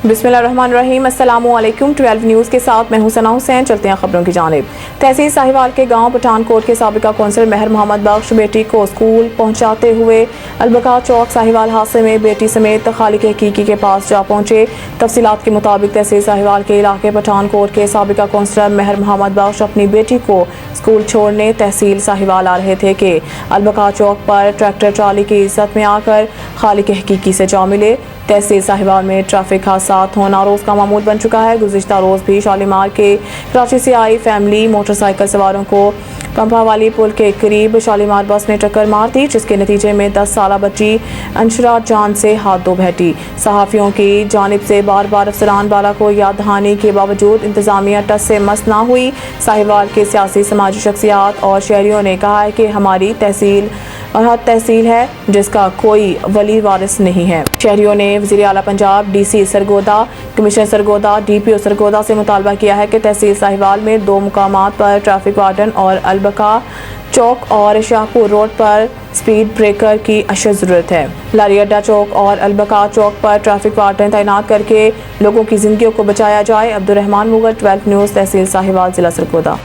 बिस्मिल्लाहिर्रहमानिर्रहीम। अस्सलामुअलैकुम। 12 न्यूज़ के साथ मैं हूं सना हुसैन। चलते हैं खबरों की जानिब। तहसील साहिवाल के गांव पठानकोट के साबिका कौंसलर मेहर मोहम्मद बख्श बेटी को स्कूल पहुंचाते हुए अलबका चौक साहिवाल हादसे में बेटी समेत खालिक हकीकी के पास जा पहुंचे। तफसीलात के मुताबिक तहसील साहिवाल के इलाके पठानकोट के साबिका कौंसलर मेहर मोहम्मद बख्श अपनी बेटी को स्कूल छोड़ने तहसील साहिवाल आ रहे थे कि अलबका चौक पर ट्रैक्टर ट्राली की इज्जत में आकर खालिक हकीकी से जा मिले। तहसील साहिवाल में ट्रैफिक हादसात होना रोज़ का मामूल बन चुका है। गुज़िश्ता रोज़ भी शालीमार के कराची से आई फैमिली मोटरसाइकिल सवारों को पंपावाली पुल के करीब शालीमार बस ने टक्कर मार दी, जिसके नतीजे में 10 साला बच्ची अंशरा जान से हाथ धो बैठी। सहाफ़ियों की जानिब से बार बार अफसरान बाला को याद दहानी के बावजूद इंतज़ामिया टस से मस ना हुई। साहिवाल के सियासी समाजी शख्सियात और शहरियों ने कहा है कि हमारी तहसील तहसील है जिसका कोई वली वारिस नहीं है। शहरियों ने वज़ीर आला Punjab, DC Sargodha, commissioner Sargodha, DPO Sargodha से मुतालबा किया है कि तहसील साहिवाल में 2 मुकामात पर ट्रैफिक वार्डन और अलबका चौक और शाहपुर रोड पर स्पीड ब्रेकर की अशद ज़रूरत है। लारी अड्डा चौक और अलबका चौक पर ट्रैफिक वार्डन तैनात करके लोगों की ज़िंदगियों को बचाया जाए। अब्दुर्रहमान मुगल, 12 न्यूज़, तहसील साहिवाल, ज़िला सरगोदा।